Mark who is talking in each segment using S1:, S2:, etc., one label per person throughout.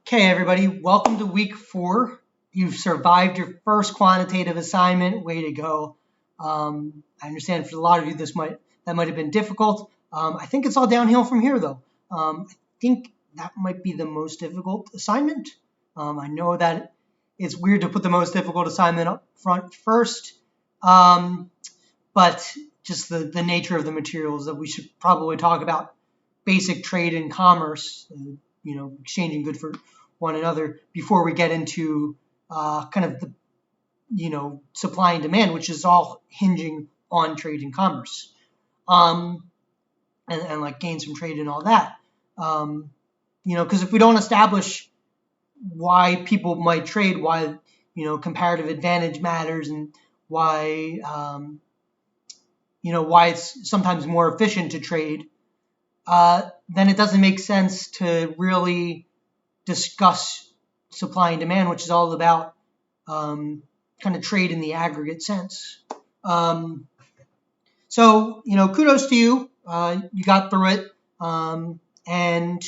S1: Okay, everybody, welcome to week 4. You've survived your first quantitative assignment. Way to go. I understand for a lot of you that might have been difficult. I think it's all downhill from here, though. I think that might be the most difficult assignment. I know that it's weird to put the most difficult assignment up front first, but just the nature of the materials that we should probably talk about basic trade and commerce, exchanging good for one another before we get into kind of the, supply and demand, which is all hinging on trade and commerce, and like gains from trade and all that. Because if we don't establish why people might trade, why, comparative advantage matters, and why, why it's sometimes more efficient to trade, then it doesn't make sense to really discuss supply and demand, which is all about kind of trade in the aggregate sense. So, kudos to you. You got through it. And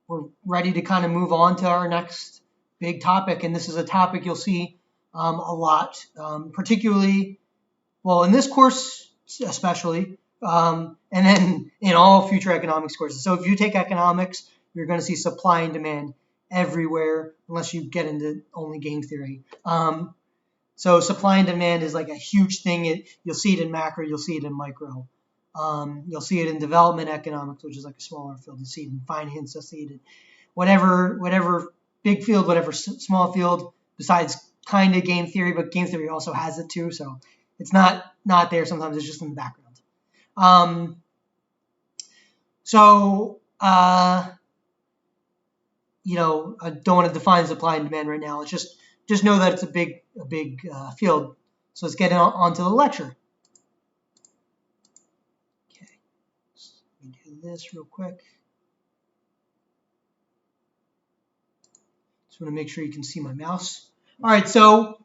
S1: we're ready to kind of move on to our next big topic. And this is a topic you'll see a lot, particularly, well, in this course especially, and then in all future economics courses. So if you take economics, you're going to see supply and demand everywhere, unless you get into only game theory. So supply and demand is like a huge thing. You'll see it in macro, you'll see it in micro. You'll see it in development economics, which is like a smaller field. You'll see it in finance, you'll see it in whatever big field, whatever small field, besides kind of game theory, but game theory also has it too. So it's not there sometimes, it's just in the background. I don't want to define supply and demand right now. It's just know that it's a big field. So let's get onto the lecture. Okay, let me do this real quick. Just want to make sure you can see my mouse. All right, so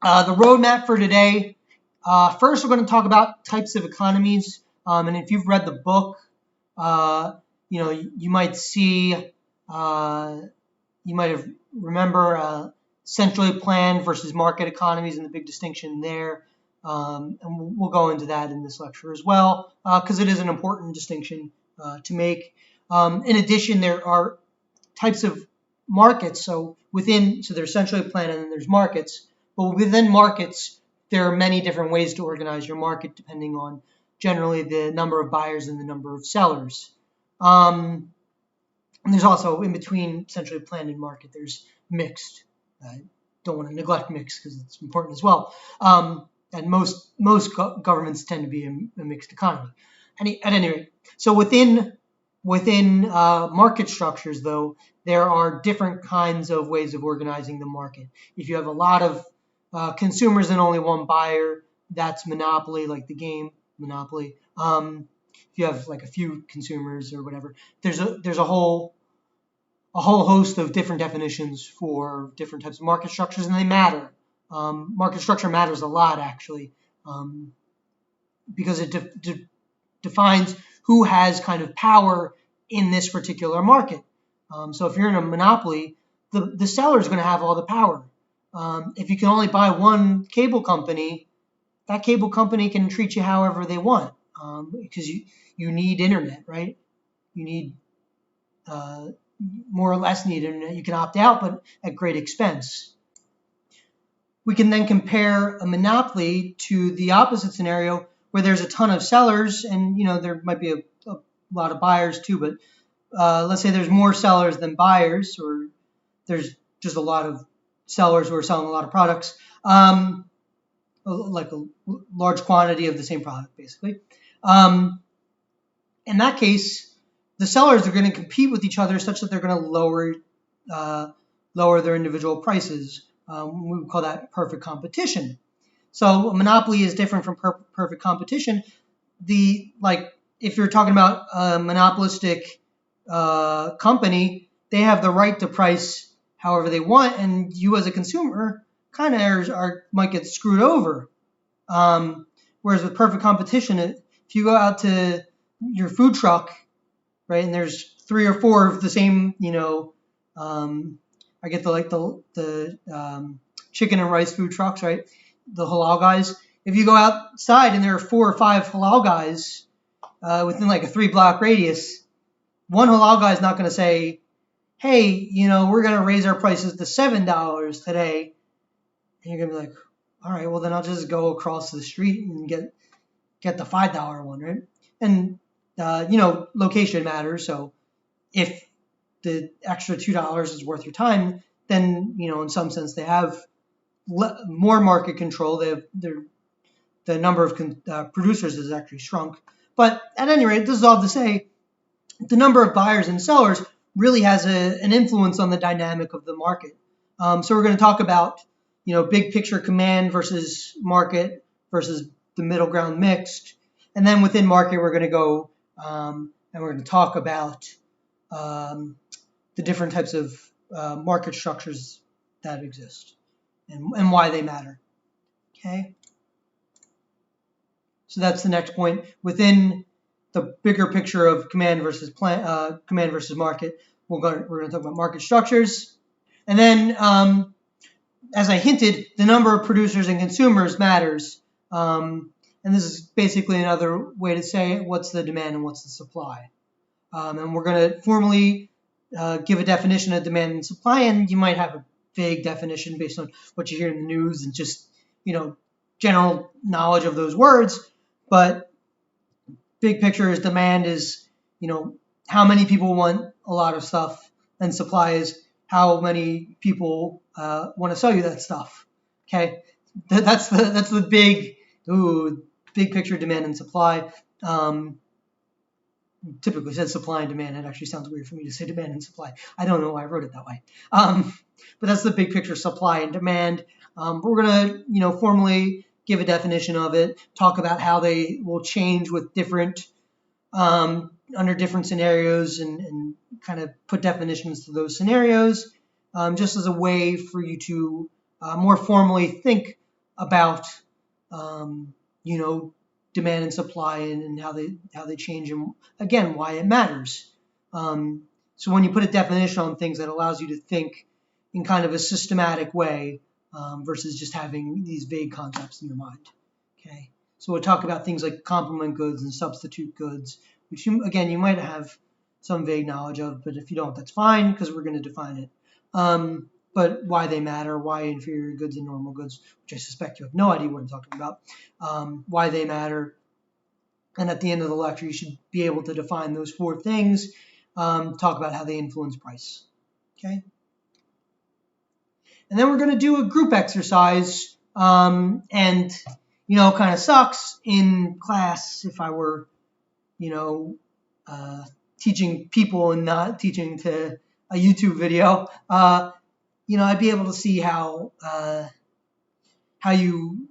S1: the roadmap for today. First, we're going to talk about types of economies. And if you've read the book, you might see, you might remember centrally planned versus market economies and the big distinction there. And we'll go into that in this lecture as well, because it is an important distinction to make. In addition, there are types of markets. So there's centrally planned and then there's markets. But within markets, there are many different ways to organize your market depending on generally the number of buyers and the number of sellers. And there's also, in between centrally planned and market, there's mixed. I don't want to neglect mixed because it's important as well. And most governments tend to be a mixed economy. At any rate, so within market structures, though, there are different kinds of ways of organizing the market. If you have a lot of consumers and only one buyer, that's monopoly, like the game Monopoly. If you have like a few consumers or whatever, there's a whole host of different definitions for different types of market structures, and they matter. Market structure matters a lot, actually, because it defines who has kind of power in this particular market. So if you're in a monopoly, the seller is going to have all the power. If you can only buy one cable company, that cable company can treat you however they want, because you need internet, right? You need more or less need internet. You can opt out, but at great expense. We can then compare a monopoly to the opposite scenario where there's a ton of sellers and, there might be a lot of buyers too, but let's say there's more sellers than buyers, or there's just a lot of sellers who are selling a lot of products, like a large quantity of the same product, basically. In that case, the sellers are going to compete with each other such that they're going to lower their individual prices. We would call that perfect competition. So a monopoly is different from perfect competition. If you're talking about a monopolistic company, they have the right to price however they want, and you as a consumer kind of might get screwed over. Whereas with perfect competition, if you go out to your food truck right? And there's 3 or 4 of the same, I get the chicken and rice food trucks, right? The halal guys. If you go outside and there are 4 or 5 halal guys within like a 3-block radius, one halal guy is not going to say, hey, we're going to raise our prices to $7 today. And you're going to be like, all right, well, then I'll just go across the street and get the $5 one, right? And, location matters. So if the extra $2 is worth your time, then, in some sense, they have more market control. The number of producers has actually shrunk. But at any rate, this is all to say, the number of buyers and sellers really has an influence on the dynamic of the market. So we're going to talk about, big picture command versus market versus the middle ground mixed. And then within market, we're going to go and we're going to talk about the different types of market structures that exist and why they matter. Okay. So that's the next point. Within the bigger picture of command versus market, we're going to talk about market structures. And then, as I hinted, the number of producers and consumers matters. And this is basically another way to say what's the demand and what's the supply. And we're going to formally give a definition of demand and supply, and you might have a vague definition based on what you hear in the news and just, general knowledge of those words. But big picture is demand is, how many people want a lot of stuff, and supply is how many people want to sell you that stuff. Okay, that's the big picture demand and supply. Typically says supply and demand. It actually sounds weird for me to say demand and supply. I don't know why I wrote it that way. But that's the big picture, supply and demand. But we're gonna, formally give a definition of it, talk about how they will change with different, under different scenarios, and kind of put definitions to those scenarios, just as a way for you to more formally think about, demand and supply and how they change, and again, why it matters. So when you put a definition on things, that allows you to think in kind of a systematic way, versus just having these vague concepts in your mind. Okay, so we'll talk about things like complement goods and substitute goods, which you might have some vague knowledge of, but if you don't, that's fine, because we're going to define it. But why they matter, why inferior goods and normal goods, which I suspect you have no idea what I'm talking about, why they matter. And at the end of the lecture, you should be able to define those 4 things, talk about how they influence price. Okay? And then we're going to do a group exercise, and, kind of sucks in class if I were, teaching people and not teaching to a YouTube video. I'd be able to see how you,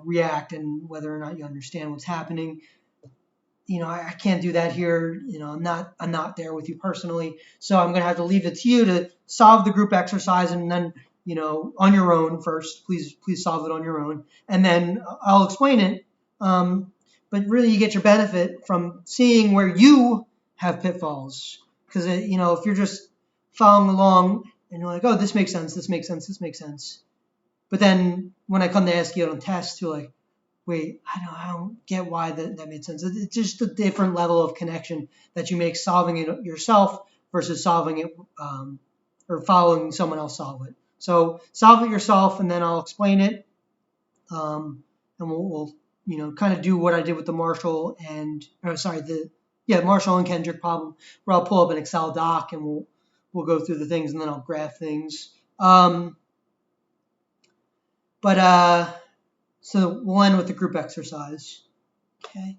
S1: react and whether or not you understand what's happening. I can't do that here. I'm not there with you personally. So I'm going to have to leave it to you to solve the group exercise, and then, on your own first. Please solve it on your own. And then I'll explain it. But really you get your benefit from seeing where you have pitfalls. Because, if you're just following along and you're like, oh, this makes sense, this makes sense, this makes sense. But then when I come to ask you on tests, you're like, wait, I don't get why that made sense. It's just a different level of connection that you make solving it yourself versus solving it or following someone else solve it. So solve it yourself, and then I'll explain it. And we'll kind of do what I did with the Marshall and Kendrick problem, where I'll pull up an Excel doc and we'll go through the things, and then I'll graph things. So we'll end with the group exercise. Okay.